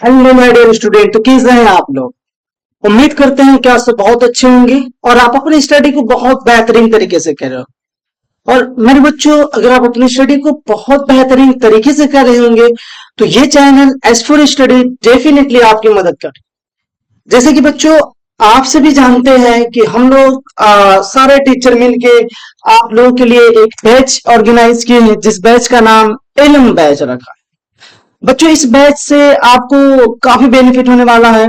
Hello my dear student, तो कैसे हैं आप लोग। उम्मीद करते हैं कि आप सब बहुत अच्छे होंगे और आप अपनी स्टडी को बहुत बेहतरीन तरीके से कर रहे हो। और मेरे बच्चों, अगर आप अपनी स्टडी को बहुत बेहतरीन तरीके से कर रहे होंगे तो ये channel S for study definitely आपकी मदद कर। जैसे कि बच्चों, आप सभी जानते हैं कि हम लोग सारे टीचर मिलके आप लोगों के लिए एक बैच ऑर्गेनाइज किए हैं, जिस बैच का नाम एलएम बैच रखा है। बच्चों, इस बैच से आपको काफी बेनिफिट होने वाला है।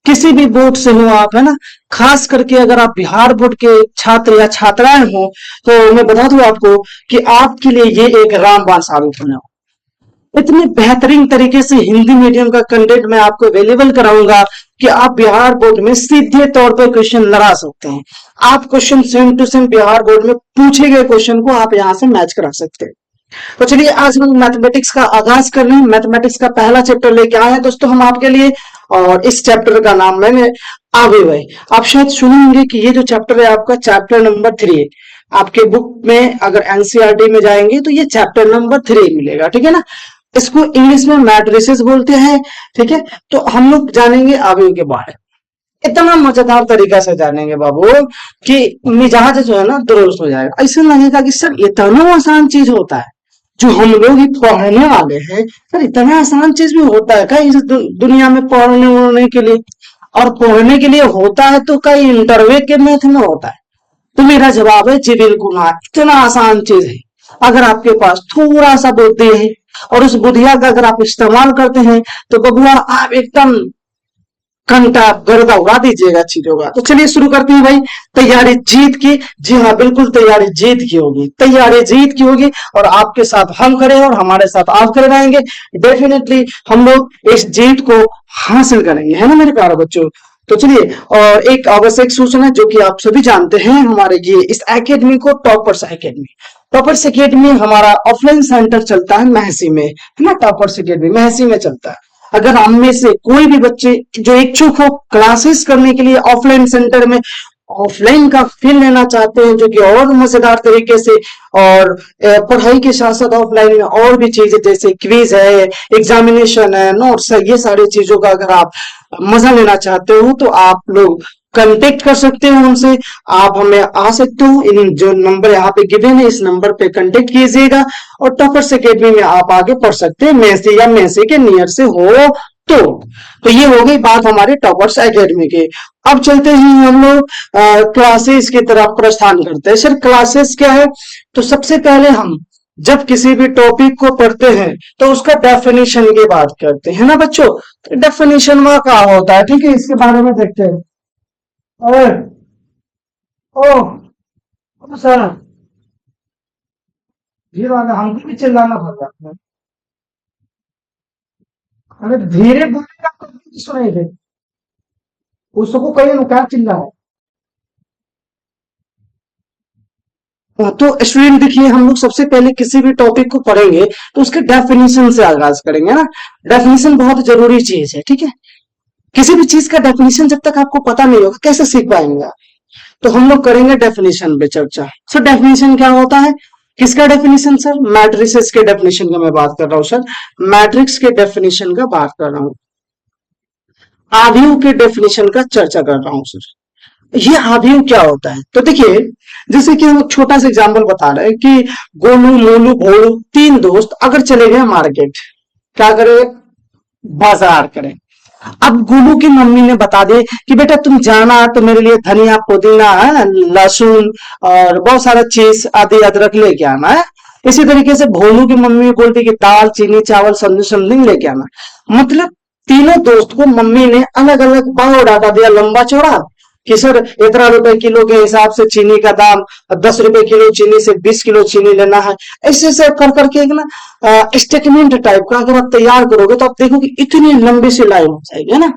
किसी भी बोर्ड से हो आप, है ना। खास करके अगर आप बिहार बोर्ड के छात्र या छात्राएं हो तो मैं बता दूं आपको कि आपके लिए ये एक रामबाण साबित होने वाला। इतने बेहतरीन तरीके से हिंदी मीडियम का कंटेंट मैं आपको अवेलेबल कराऊंगा कि आप बिहार बोर्ड में सीधे तौर पर क्वेश्चन लगा सकते हैं। आप question same to same Bihar board में पूछे गए क्वेश्चन को आप यहाँ से मैच करा सकते हैं। तो चलिए आज हम मैथमेटिक्स का आगाज कर रहे हैं। मैथमेटिक्स का पहला चैप्टर लेके आए हैं दोस्तों हम आपके लिए, और इस चैप्टर का नाम मैंने अवयव। आप शायद सुने होंगे कि ये जो चैप्टर है आपका चैप्टर नंबर 3 है। आपके बुक में अगर एनसीईआरटी में जाएंगे तो ये चैप्टर नंबर 3 मिलेगा, ठीक है ना। इसको इंग्लिश में मैट्रिसेस बोलते हैं, ठीक है। तो हम लोग जानेंगे अवयव के बारे में इतना मजेदार तरीका से जानेंगे बाबू कि मिजाज जो है ना दुरुस्त हो जाएगा। ऐसा लगेगा कि सर इतना आसान चीज होता है जो हम लोग ही पढ़ने वाले हैं। सर इतना आसान चीज भी होता है क्या इस दुनिया में पढ़ने उड़ने के लिए। और पढ़ने के लिए होता है तो कई इंटरव्यू के मैथ में होता है। तो मेरा जवाब है जी बिल्कुल हाँ, इतना आसान चीज है। अगर आपके पास थोड़ा सा बुद्धि है और उस बुद्धिया का अगर आप इस्तेमाल करते हैं तो बबुआ आप एकदम घंटा गर्दा उड़ा दीजिएगा चीजों का। तो चलिए शुरू करते हैं भाई। तैयारी जीत की, जी हाँ बिल्कुल तैयारी जीत की होगी, तैयारी जीत की होगी। और आपके साथ हम खड़े हैं और हमारे साथ आप खड़े रहेंगे। डेफिनेटली हम लोग इस जीत को हासिल करेंगे, है ना मेरे प्यारे बच्चों। तो चलिए, और एक आवश्यक सूचना जो कि आप सभी जानते हैं, हमारे ये इस एकेडमी को टॉपर्स एकेडमी, टॉपर्स एकेडमी हमारा ऑफलाइन सेंटर चलता है महसी में, है ना। टॉपर्स एकेडमी महसी में चलता है। अगर हम में से कोई भी बच्चे जो इच्छुक हो क्लासेस करने के लिए ऑफलाइन सेंटर में, ऑफलाइन का फील लेना चाहते हैं जो कि और मजेदार तरीके से, और पढ़ाई के साथ साथ ऑफलाइन में और भी चीजें जैसे क्विज है, एग्जामिनेशन है, नोट्स है, ये सारी चीजों का अगर आप मजा लेना चाहते हो तो आप लोग कांटेक्ट कर सकते हो हमसे। आप हमें आ सकते हो, इन जो नंबर यहाँ पे गिवन है इस नंबर पे कांटेक्ट कीजिएगा और टॉपर्स एकेडमी में आप आगे पढ़ सकते हैं, मैसे या मैसे के नियर से हो तो। तो ये हो गई बात हमारे टॉपर्स एकेडमी के। अब चलते हैं हम लोग क्लासेस की तरफ प्रस्थान करते हैं। सर क्लासेस क्या है, तो सबसे पहले हम जब किसी भी टॉपिक को पढ़ते हैं तो उसका डेफिनेशन की बात करते हैं ना बच्चों। डेफिनेशन वह क्या होता है, ठीक है, इसके बारे में देखते हैं। ओए, ओह, ओ सर, ये वाला हमको भी चिल्लाना पड़ रहा है। अरे धीरे बोलेगा तो नहीं सुनाई दे, उसको कहीं क्या चिल्ला है। तो स्टूडेंट देखिए, हम लोग सबसे पहले किसी भी टॉपिक को पढ़ेंगे तो उसके डेफिनेशन से आगाज करेंगे ना। डेफिनेशन बहुत जरूरी चीज है, ठीक है। किसी भी चीज का डेफिनेशन जब तक आपको पता नहीं होगा कैसे सीख पाएंगे आप। तो हम लोग करेंगे डेफिनेशन पे चर्चा। सर डेफिनेशन क्या होता है, किसका डेफिनेशन सर, मैट्रिसेस के डेफिनेशन का मैं बात कर रहा हूँ सर। मैट्रिक्स के डेफिनेशन का बात कर रहा हूँ, आव्यूह के डेफिनेशन का चर्चा कर रहा हूँ सर। ये आव्यूह क्या होता है, तो देखिए जैसे कि हम एक छोटा सा एग्जाम्पल बता रहे हैं कि गोलू मोलू भोलू तीन दोस्त अगर चले गए मार्केट, क्या करें, बाजार करें। अब गोलू की मम्मी ने बता दी कि बेटा तुम जाना तो मेरे लिए धनिया पुदीना है, लहसुन और बहुत सारा चीज आदि अदरक लेके आना है। इसी तरीके से भोलू की मम्मी बोलती कि दाल चीनी चावल समझो समथिंग लेके आना। मतलब तीनों दोस्त को मम्मी ने अलग अलग भाव डाटा दिया, लंबा चौड़ा, कि सर इतना रुपए किलो के हिसाब से चीनी का दाम, 10 रुपए किलो चीनी से 20 किलो चीनी लेना है। ऐसे ऐसे कर करके एक ना स्टेटमेंट टाइप का अगर आप तैयार करोगे तो आप देखोगे इतनी लंबी सी लाइन हो जाएगी, है ना।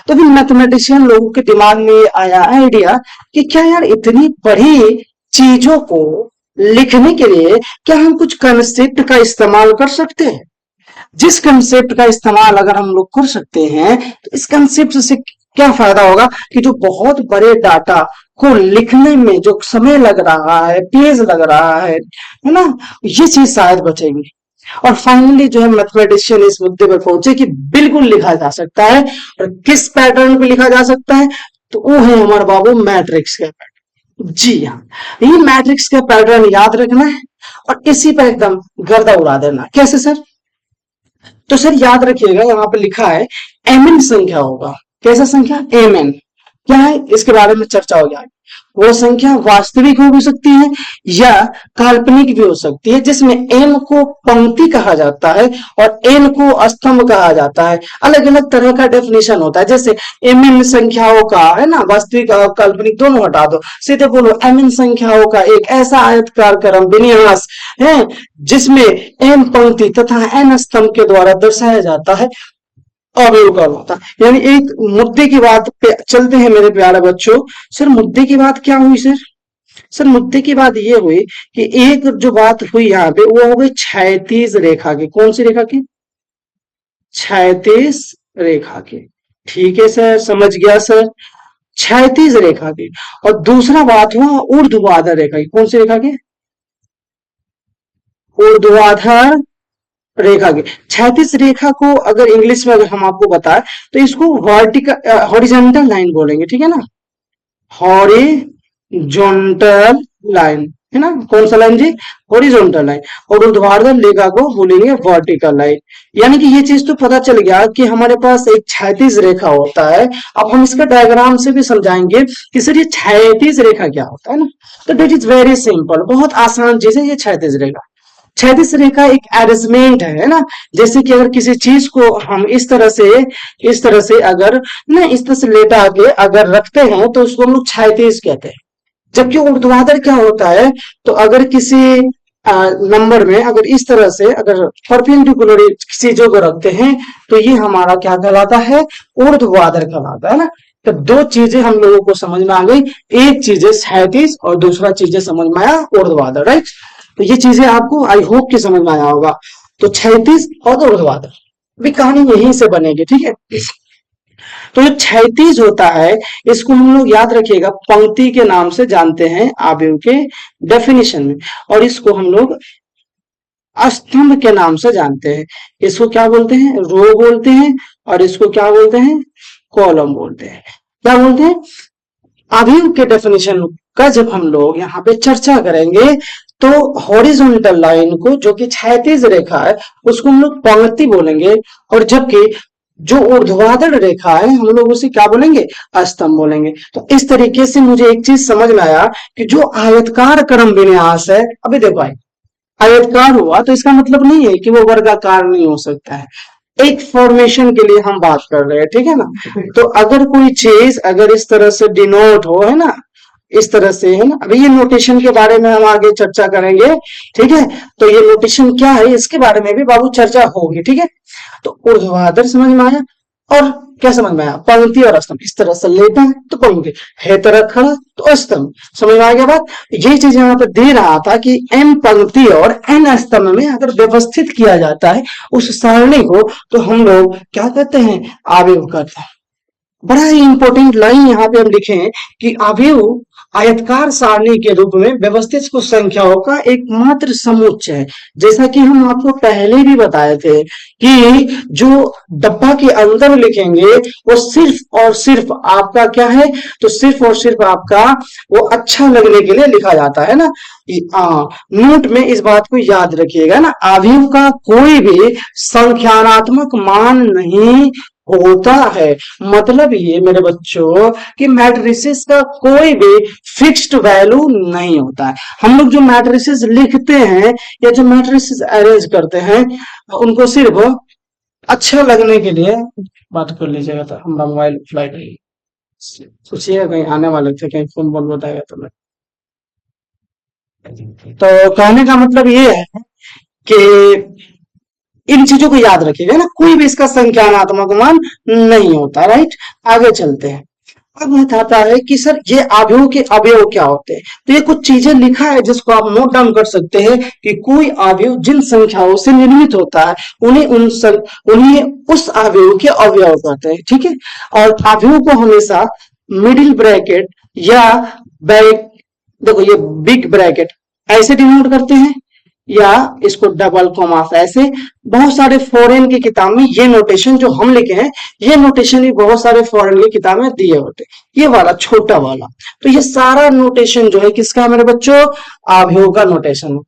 तो फिर मैथमेटिशियन लोगों के दिमाग में ये आया आइडिया कि क्या यार इतनी बड़ी चीजों को लिखने के लिए क्या हम कुछ कंसेप्ट का इस्तेमाल कर सकते हैं। जिस कंसेप्ट का इस्तेमाल अगर हम लोग कर सकते हैं तो इस कंसेप्ट से क्या फायदा होगा कि जो बहुत बड़े डाटा को लिखने में जो समय लग रहा है, पेज लग रहा है ना, ये चीज शायद बचेगी। और फाइनली जो है मैथमेटिशियन इस मुद्दे पर पहुंचे कि बिल्कुल लिखा जा सकता है। और किस पैटर्न पे लिखा जा सकता है? तो वो है हमारा बाबू मैट्रिक्स का पैटर्न। जी हाँ, ये मैट्रिक्स का पैटर्न याद रखना है और इसी पर एकदम गर्दा उड़ा देना। कैसे सर? तो सर याद रखिएगा, यहाँ पे लिखा है एम एन संख्या होगा। कैसा संख्या? M n. क्या है इसके बारे में चर्चा हो जाए। वो संख्या वास्तविक हो भी सकती है या काल्पनिक भी हो सकती है, जिसमें एन को पंक्ति कहा जाता है और एन को स्तंभ कहा जाता है। अलग अलग तरह का डेफिनेशन होता है। जैसे एम एन संख्याओं का है ना, वास्तविक और काल्पनिक दोनों हटा दो, सीधे बोलो एम एन संख्याओं का एक ऐसा आयतकार क्रम विन्यास है जिसमें एन पंक्ति तथा एन स्तंभ के द्वारा दर्शाया जाता है, अवयव होता। यानी एक मुद्दे की बात पे चलते हैं मेरे प्यारे बच्चों। सर मुद्दे की बात क्या हुई सर? सर मुद्दे की बात ये हुई कि एक जो बात हुई यहाँ पे वो हो गई क्षैतिज रेखा की। कौन सी रेखा की? क्षैतिज रेखा की। ठीक है सर, समझ गया सर, क्षैतिज रेखा की। और दूसरा बात हुआ ऊर्ध्वाधर रेखा की। कौन सी रेखा की? ऊर्ध्वाधर रेखा की। क्षैतिज रेखा को अगर इंग्लिश में अगर हम आपको बताएं तो इसको वर्टिकल हॉरिजॉन्टल लाइन बोलेंगे। ठीक है ना, हॉरिजॉन्टल लाइन है ना। कौन सा लाइन जी? Horizontal line. और ऊर्ध्वाधर रेखा को बोलेंगे वर्टिकल लाइन। यानी कि ये चीज तो पता चल गया कि हमारे पास एक क्षैतिज रेखा होता है। अब हम इसका डायग्राम से भी समझाएंगे कि सर ये क्षैतिज रेखा क्या होता है ना। तो दिट इज वेरी सिंपल, बहुत आसान चीज है ये क्षैतिज रेखा। क्षैतिज रेखा एक अरेंजमेंट है ना। जैसे कि अगर किसी चीज को हम इस तरह से अगर ना इस तरह से लेटा के अगर रखते हैं तो उसको हम लोग क्षैतिज कहते हैं। जबकि ऊर्ध्वाधर क्या होता है? तो अगर किसी नंबर में अगर इस तरह से अगर परपेंडिकुलर चीजों को रखते हैं तो ये हमारा क्या कहलाता है? ऊर्ध्वाधर कहलाता है ना। तो दो चीजें हम लोगों को समझ में आ गई, एक चीज है क्षैतिज और दूसरा चीज समझ में आया ऊर्ध्वाधर, राइट। तो ये चीजें आपको आई होप कि समझ में आया होगा। तो क्षैतिज और ऊर्ध्वाधर भी कहानी यहीं से बनेगी। ठीक है, तो जो क्षैतिज होता है इसको हम लोग याद रखिएगा पंक्ति के नाम से जानते हैं आव्यूह के डेफिनेशन में, और इसको हम लोग स्तंभ के नाम से जानते हैं। इसको क्या बोलते हैं? रो बोलते हैं। और इसको क्या बोलते हैं? कॉलम बोलते हैं। क्या बोलते हैं? आव्यूह के डेफिनेशन का जब हम लोग यहाँ पे चर्चा करेंगे तो हॉरिजॉन्टल लाइन को, जो कि क्षैतिज रेखा है, उसको हम लोग पंक्ति बोलेंगे। और जबकि जो ऊर्ध्वाधर रेखा है हम लोग उसे क्या बोलेंगे? स्तंभ बोलेंगे। तो इस तरीके से मुझे एक चीज समझ में आया कि जो आयतकार क्रम विन्यास है, अभी देखो भाई आयतकार हुआ तो इसका मतलब नहीं है कि वो वर्गाकार नहीं हो सकता है। एक फॉर्मेशन के लिए हम बात कर रहे हैं, ठीक है ना। तो अगर कोई चीज अगर इस तरह से डिनोट हो, है ना, इस तरह से, है ना। अभी ये नोटेशन के बारे में हम आगे चर्चा करेंगे, ठीक है। तो ये नोटेशन क्या है इसके बारे में भी बाबू चर्चा होगी, ठीक है। तो ऊर्ध्वाधर समझ में आया, और क्या समझ में आया? पंक्ति और स्तंभ। इस तरह से लेटा है तो पंक्ति, है तरह खड़ा तो स्तंभ। समझ में आ गया बात? ये चीज यहाँ पे दे रहा था कि एन पंक्ति और एन स्तंभ में अगर व्यवस्थित किया जाता है उस सारणी को तो हम लोग क्या कहते हैं? आव्यूह कहते हैं। बड़ा ही इंपॉर्टेंट लाइन यहाँ पे हम लिखे हैं कि आव्यूह आयतकार सारणी के रूप में व्यवस्थित कुछ संख्याओं का एकमात्र समुच्चय है। जैसा कि हम आपको पहले भी बताए थे कि जो डब्बा के अंदर लिखेंगे वो सिर्फ और सिर्फ आपका क्या है? तो सिर्फ और सिर्फ आपका वो अच्छा लगने के लिए लिखा जाता है ना। नोट में इस बात को याद रखिएगा ना, आव्यूह का कोई भी संख्यात्मक मान नहीं होता है। मतलब ये मेरे बच्चों कि मैट्रिसेस का कोई भी फिक्स्ड वैल्यू नहीं होता है। हम लोग जो मैट्रिसेस लिखते हैं या जो मैट्रिसेस अरेंज करते हैं उनको सिर्फ अच्छा लगने के लिए बात कर लीजिएगा। तो हमारा मोबाइल फ्लाइट है, सोचिएगा कहीं आने वाले थे, कहीं फोन बंद बताएगा तो मैं। तो कहने का मतलब ये है कि इन चीजों को याद रखिएगा ना, कोई भी इसका संख्यात्मक मान नहीं होता, राइट। आगे चलते हैं। अब बताता है कि सर ये आव्यूह के अवयव क्या होते हैं। तो ये कुछ चीजें लिखा है जिसको आप नोट डाउन कर सकते हैं कि कोई आव्यूह जिन संख्याओं से निर्मित होता है उन्हें उस आव्यूह के अवयव कहते हैं, ठीक है। और आव्यूह को हमेशा मिडिल ब्रैकेट या देखो ये बिग ब्रैकेट ऐसे डिनोट करते हैं, या इसको डबल कॉमा ऐसे बहुत सारे फॉरेन की किताब में ये नोटेशन जो हम लिखे हैं, ये नोटेशन भी बहुत सारे फॉरेन की किताब में दिए होते हैं, ये वाला छोटा वाला। तो ये सारा नोटेशन जो है किसका है मेरे बच्चों, अवयव का नोटेशन।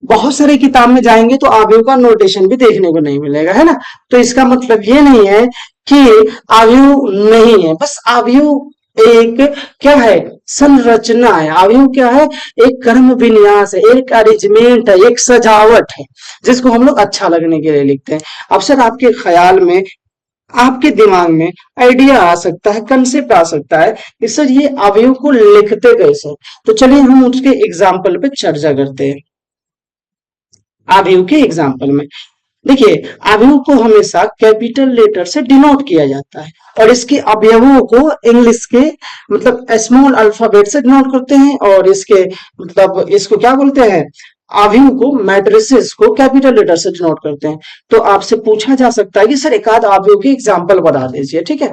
बहुत सारी किताब में जाएंगे तो अवयव का नोटेशन भी देखने को नहीं मिलेगा, है ना। तो इसका मतलब ये नहीं है कि अवयव नहीं है, बस अवयव एक क्या है, संरचना है। अवयव क्या है, एक कर्म विन्यास है, एक अरेंजमेंट है, एक सजावट है, जिसको हम लोग अच्छा लगने के लिए लिखते हैं। अब सर आपके ख्याल में, आपके दिमाग में आइडिया आ सकता है, कंसेप्ट आ सकता है कि सर ये अवयव को लिखते कैसे। तो चलिए हम उसके एग्जाम्पल पे चर्चा करते हैं। अवयव के एग्जाम्पल में देखिए, अवयव को हमेशा कैपिटल लेटर से डिनोट किया जाता है और इसके अवयवों को इंग्लिश के मतलब स्मॉल अल्फाबेट से डिनोट करते हैं, और इसके मतलब इसको क्या बोलते हैं, अवयव को मैट्रिसेस को कैपिटल लेटर से डिनोट करते हैं। तो आपसे पूछा जा सकता है कि सर एक आध अवयव के एग्जाम्पल बता दीजिए, ठीक है।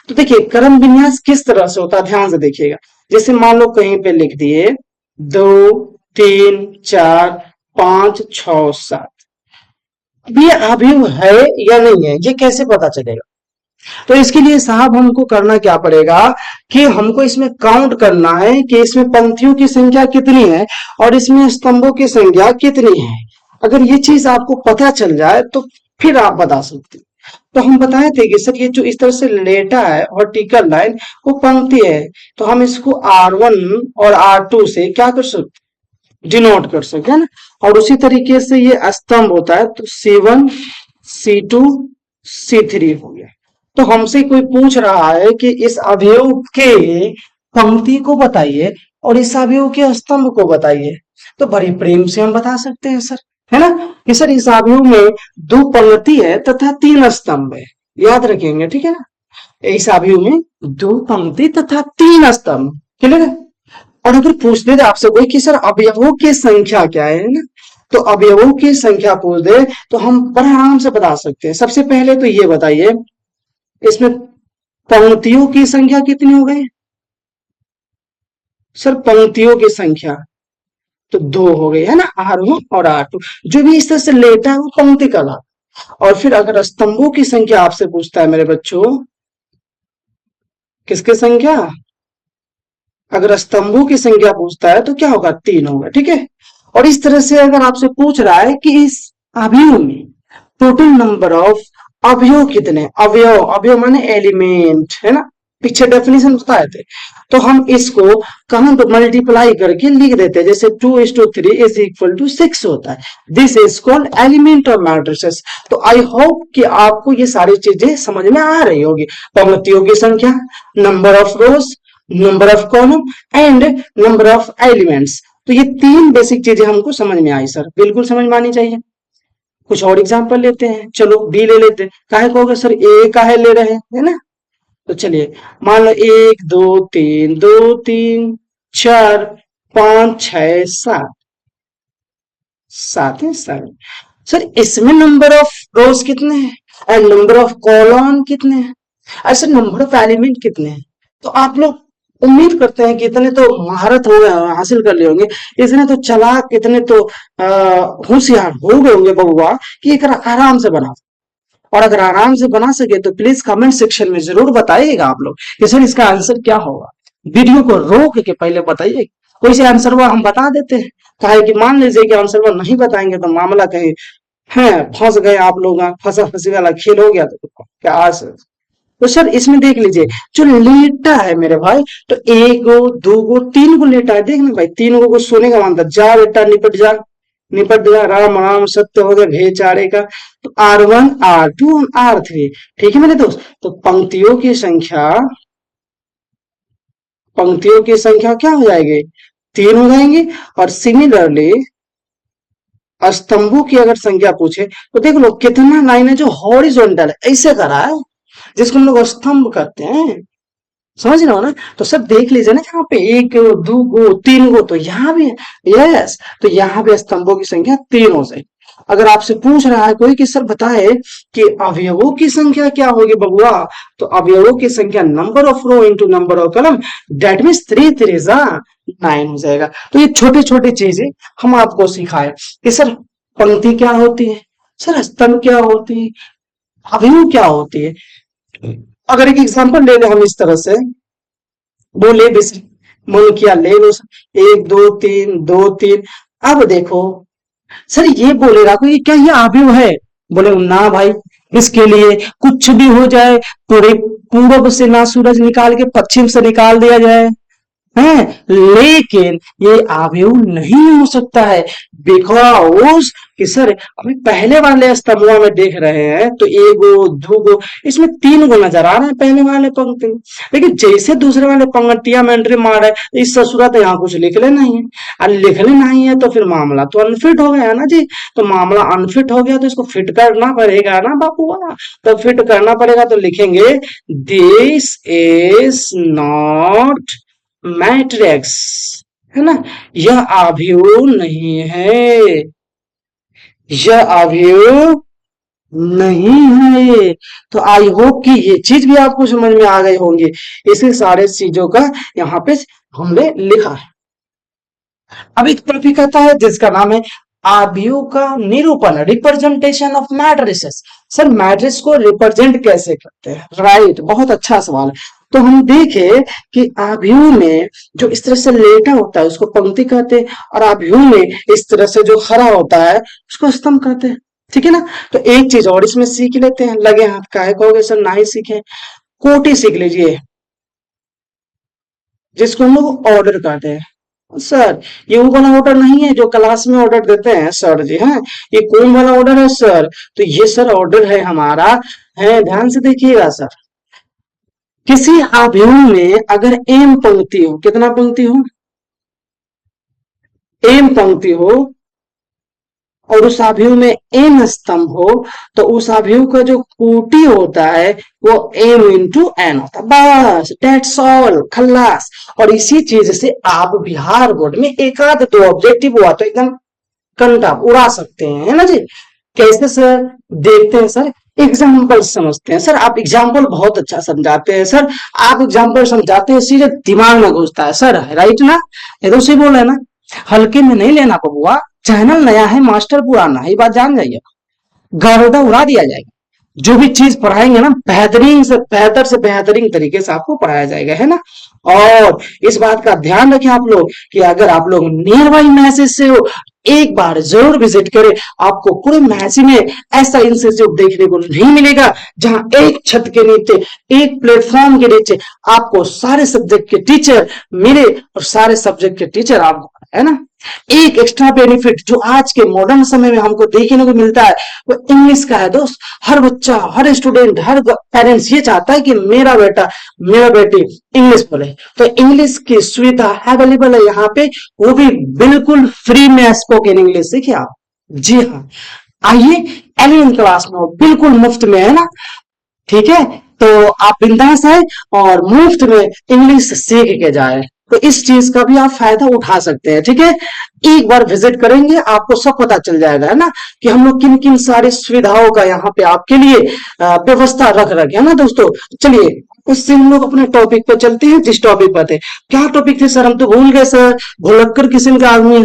तो देखिए क्रम विन्यास किस तरह से होता है, ध्यान से देखिएगा। जैसे मान लो कहीं पे लिख दिए 2 3 4 5 6 7, अब ये अवयव है या नहीं है, ये कैसे पता चलेगा। तो इसके लिए साहब हमको करना क्या पड़ेगा कि हमको इसमें काउंट करना है कि इसमें पंक्तियों की संख्या कितनी है और इसमें स्तंभों की संख्या कितनी है। अगर ये चीज आपको पता चल जाए तो फिर आप बता सकते हैं। तो हम बताए थे कि सर ये जो इस तरह से लेटा है वर्टिकल लाइन वो पंक्ति है, तो हम इसको R1 और R2 से क्या कर सकते, डिनोट कर सकते हैं ना। और उसी तरीके से ये स्तंभ होता है, तो C1 C2 C3 हो गया। तो हमसे कोई पूछ रहा है कि इस अवयव के पंक्ति को बताइए और इस अवयव के स्तंभ को बताइए, तो बड़े प्रेम से हम बता सकते हैं सर, है ना, कि सर इस अवयव में 2 पंक्ति है तथा 3 स्तंभ है। याद रखेंगे, ठीक है ना। इस अवयव में 2 पंक्ति तथा 3 स्तंभ, क्लियर है। और अगर पूछ दे आपसे कोई कि सर अवयवों की संख्या क्या है ना, तो अवयवों की संख्या पूछ दे तो हम बड़े आराम से बता सकते हैं। सबसे पहले तो ये बताइए इसमें पंक्तियों की संख्या कितनी हो गई, सर पंक्तियों की संख्या तो 2 हो गई, है ना, R1 और R2। जो भी इस तरह से लेटा है वो पंक्ति कहलाता। और फिर अगर स्तंभों की संख्या आपसे पूछता है मेरे बच्चों, किसकी संख्या, अगर स्तंभों की संख्या पूछता है तो क्या होगा, 3 होगा, ठीक है। और इस तरह से अगर आपसे पूछ रहा है कि इस अवयव में टोटल नंबर ऑफ अवयव कितने, अवयव अवयव माने एलिमेंट, है ना, पीछे डेफिनेशन बताए थे। तो हम इसको काउंट मल्टीप्लाई करके लिख देते हैं, जैसे 2:3 इज इक्वल टू 6 होता है। This is called element of matrices. तो आई होप कि आपको ये सारी चीजें समझ में आ रही होगी। पंक्तियों की संख्या, number of rose, number of column and number of elements. तो ये 3 बेसिक चीजें हमको समझ में आई सर, बिल्कुल समझ में आनी चाहिए। कुछ और एग्जांपल लेते हैं, चलो बी ले लेते हैं। काहे कहोगे सर ए काहे ले रहे हैं, है ना। तो चलिए मान लो 1 2 3 4 5 6 7, 7 है 7। सर इसमें नंबर ऑफ रोज कितने हैं एंड नंबर ऑफ कॉलम कितने हैं, ऐसे नंबर ऑफ एलिमेंट कितने हैं। तो आप लोग उम्मीद करते हैं कि इतने तो महारत हो गए, हासिल कर लिए होंगे, इतने तो चालाक, इतने तो होशियार हो गए होंगे बबुआ कि एक आराम से बना। और अगर आराम से बना सके तो प्लीज कमेंट सेक्शन में जरूर बताइएगा आप लोग कि सर इसका आंसर क्या होगा। वीडियो को रोक के पहले बताइए, कोई से आंसर वो हम बता देते हैं। कहे कि मान लीजिए कि आंसर वो नहीं बताएंगे तो मामला कहीं है फंस गए आप लोग, फंसा फंसी वाला खेल हो गया तो क्या आज। तो सर इसमें देख लीजिए जो लेटा है मेरे भाई, तो 1 गो 2 गो 3 गो लेटा है। देख ना भाई 3 गो को सोने का मानता, जा बेटा निपट जा, निपट जा, राम राम सत्य हो गया भेचारे का। तो R1 R2 R3, ठीक है मेरे दोस्त। तो पंक्तियों की संख्या क्या हो जाएगी, 3 हो जाएंगी। और सिमिलरली स्तंभों की अगर संख्या पूछे तो देख लो कितना लाइन है जो हॉरिजॉन्टल है, ऐसे करा है जिसको हम लोग स्तंभ करते हैं, समझ रहे हो ना। तो सब देख लीजिए ना, यहाँ पे 1 गो 2 गो 3 गो, तो यहाँ भी यस, तो यहाँ पे स्तंभों की संख्या 3 हो जाएगी। अगर आपसे पूछ रहा है कोई कि सर बताए कि अवयवों की संख्या क्या होगी बबुआ, तो अवयवों की संख्या number of row into number of column, that means 3 3 जा 9 हो जाएगा। तो ये छोटी छोटी चीजें हम आपको सिखाए कि सर पंक्ति क्या होती है, सर स्तंभ क्या होती है, अवयव क्या होती है। अगर एक एग्जांपल ले लें हम इस तरह से, बोले बिस्र मन किया ले लो सर, 1 2 3 2 3। अब देखो सर ये बोलेगा कि क्या ये अवयव है, बोले ना भाई, इसके लिए कुछ भी हो जाए, पूरे पूरब से ना सूरज निकाल के पश्चिम से निकाल दिया जाए है, लेकिन ये अवयव नहीं हो सकता है। बिकॉज कि सर अभी पहले वाले स्तंभों में देख रहे हैं तो एगो दूगो, इसमें 3 गो नजर आ रहे हैं पहले वाले पंक्ति में, लेकिन जैसे दूसरे वाले पंक्तियां में एंट्री मारे इस ससुरा तो यहाँ कुछ लिख लेना ही है, और लिखने नहीं है तो फिर मामला तो अनफिट हो गया ना जी। तो मामला अनफिट हो गया तो इसको फिट करना पड़ेगा ना बापू, तो फिट करना पड़ेगा। तो लिखेंगे दिस इज नॉट मैट्रिक्स, है ना, यह अवयव नहीं है, यह अवयव नहीं है। तो आई होप कि ये चीज भी आपको समझ में आ गई होंगी। इसी सारे चीजों का यहाँ पे हमने लिखा है। अब एक टॉपिक आता है जिसका नाम है अवयव का निरूपण, representation of matrices. Sir matrix को रिप्रेजेंट कैसे करते हैं, राइट, बहुत अच्छा सवाल है। तो हम देखे कि अवयव में जो इस तरह से लेटा होता है उसको पंक्ति कहते हैं, और अवयव में इस तरह से जो खड़ा होता है उसको स्तंभ कहते हैं, ठीक है ना। तो एक चीज और इसमें सीख लेते हैं, लगे हाथ काहे कहोगे सर ना ही सीखे, कोटि सीख लीजिए, जिसको हम लोग ऑर्डर कहते हैं। सर ये वो वाला ऑर्डर नहीं है जो क्लास में ऑर्डर देते हैं सर जी, हैं ये कौन वाला ऑर्डर है सर, तो ये सर ऑर्डर है हमारा, है ध्यान से देखिएगा सर। किसी अवयव में अगर एम पंक्ति हो, कितना पंक्ति हो, एम पंक्ति हो, और उस अवयव में एन स्तंभ हो, तो उस अवयव का जो कोटि होता है वो एम इंटू एन होता है, बस डेट्स ऑल, खल्लास। और इसी चीज से आप बिहार बोर्ड में एक आध दो ऑब्जेक्टिव हुआ तो एकदम कंटा उड़ा सकते हैं, है ना जी। कैसे सर, देखते हैं सर, एग्जाम्पल समझते हैं। सर आप एग्जाम्पल बहुत अच्छा समझाते हैं सर, आप एग्जाम्पल समझाते हैं सीधे दिमाग में घुसता है सर, राइट ना, एकदम सही बोल रहे हैं ना, हल्के में नहीं लेना बबुआ, चैनल नया है मास्टर पुराना है, ये बात जान जाइए, गर्दा उड़ा दिया जाएगा। जो भी चीज पढ़ाएंगे ना बेहतरीन से बेहतरीन तरीके से आपको पढ़ाया जाएगा, है ना। और इस बात का ध्यान रखें आप लोग कि अगर आप लोग नियर बाई मैसेज से हो, एक बार जरूर विजिट करें। आपको पूरे मैसी में ऐसा इंस्टीट्यूट देखने को नहीं मिलेगा जहां एक छत के नीचे, एक प्लेटफॉर्म के नीचे आपको सारे सब्जेक्ट के टीचर मिले, और सारे सब्जेक्ट के टीचर आपको, है ना। एक एक्स्ट्रा बेनिफिट जो आज के मॉडर्न समय में हमको देखने को मिलता है वो इंग्लिश का है दोस्त। हर बच्चा, हर स्टूडेंट, हर पेरेंट्स ये चाहता है कि मेरा बेटा, मेरा बेटी इंग्लिश बोले, तो इंग्लिश की सुविधा अवेलेबल है यहाँ पे, वो भी बिल्कुल फ्री में। स्पोकन इंग्लिश सीखे आप, जी हाँ, आइए 11th क्लास में बिल्कुल मुफ्त में, है ना, ठीक है। तो आप बिंदास आए और मुफ्त में इंग्लिश सीख के जाए, तो इस चीज का भी आप फायदा उठा सकते हैं, ठीक है। एक बार विजिट करेंगे आपको सब पता चल जाएगा, है ना, कि हम लोग किन किन सारी सुविधाओं का यहाँ पे आपके लिए व्यवस्था रख रखे, है ना दोस्तों। चलिए उससे हम लोग अपने टॉपिक पे चलते हैं, जिस टॉपिक पर थे। क्या टॉपिक थे सर, हम तो भूल गए सर, भुलक्कर किस्म का आदमी है।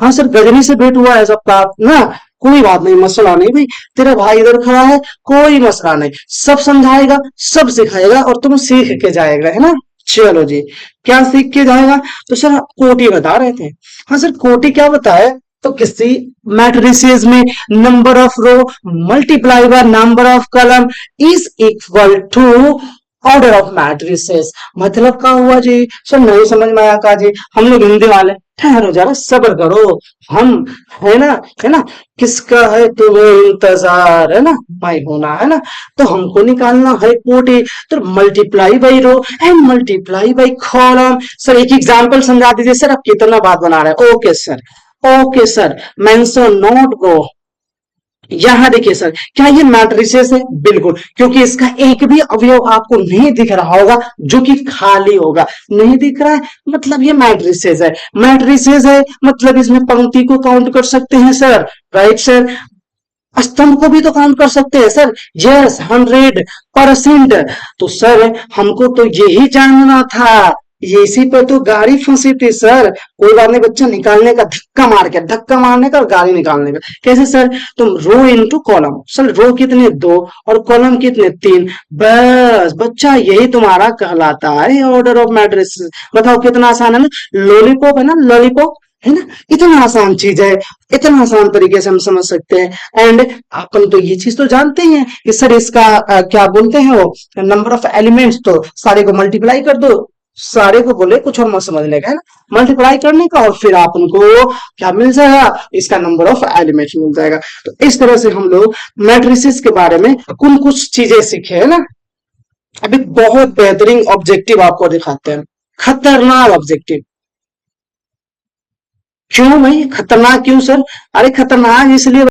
हाँ सर, गजनी से भेंट हुआ है सबका ना, कोई बात नहीं, मसला नहीं भाई, तेरा भाई इधर खड़ा है, कोई मसला नहीं, सब समझाएगा, सब सिखाएगा और तुम सीख के जाएगा, है ना। चलो जी, क्या सीख के जाएगा, तो सर कोटि बता रहे थे। हाँ सर, कोटि क्या बताए, तो किसी मैट्रिसेस में number of row multiply by number of column is equal to order of matrices. मतलब क्या हुआ जी, सर नहीं समझ में आया का जी, हम लोग हिंदी वाले, ठहरो जरा सब्र करो, हम, है ना, है ना, किसका है तुम्हें इंतजार, है ना, भाई होना, है ना। तो हमको निकालना है कोटि, तो multiply by row and multiply by column. Sir एक एग्जांपल समझा दीजिए सर, आप कितना बात बना रहे हैं। Okay sir, okay sir, mention note go. यहां देखिए सर, क्या ये मैट्रिसेस है, बिल्कुल, क्योंकि इसका एक भी अवयव आपको नहीं दिख रहा होगा जो कि खाली होगा, नहीं दिख रहा है मतलब ये मैट्रिसेस है। मैट्रिसेस है मतलब इसमें पंक्ति को काउंट कर सकते हैं सर, राइट सर, स्तंभ को भी तो काउंट कर सकते हैं सर, यस 100%। तो सर हमको तो यही जानना था ये इसी पे तो गाड़ी फंसी थी सर। कोई बात नहीं बच्चा, निकालने का धक्का मार के, धक्का मारने का और गाड़ी निकालने का। कैसे सर? तुम रो इनटू कॉलम। सर रो कितने? दो, और कॉलम कितने? तीन। बस बच्चा, यही तुम्हारा कहलाता है ऑर्डर ऑफ मैट्रिसेस। बताओ कितना आसान है ना। लॉलीपॉप है ना, लॉलीपॉप है ना, इतना आसान चीज है, इतना आसान तरीके से हम समझ सकते हैं। एंड अपन तो ये चीज तो जानते ही हैं कि सर इसका क्या बोलते हैं वो, नंबर ऑफ एलिमेंट्स, तो सारे को मल्टीप्लाई कर दो। सारे को बोले कुछ और मत समझने का, है ना, मल्टीप्लाई करने का, और फिर आप उनको क्या मिल जाएगा, इसका नंबर ऑफ एलिमेंट्स मिल जाएगा। तो इस तरह से हम लोग मैट्रिसेस के बारे में कुछ कुछ चीजें सीखे, है ना। अभी बहुत बेहतरीन ऑब्जेक्टिव आपको दिखाते हैं, खतरनाक ऑब्जेक्टिव। क्यों भाई खतरनाक क्यों सर? अरे खतरनाक इसलिए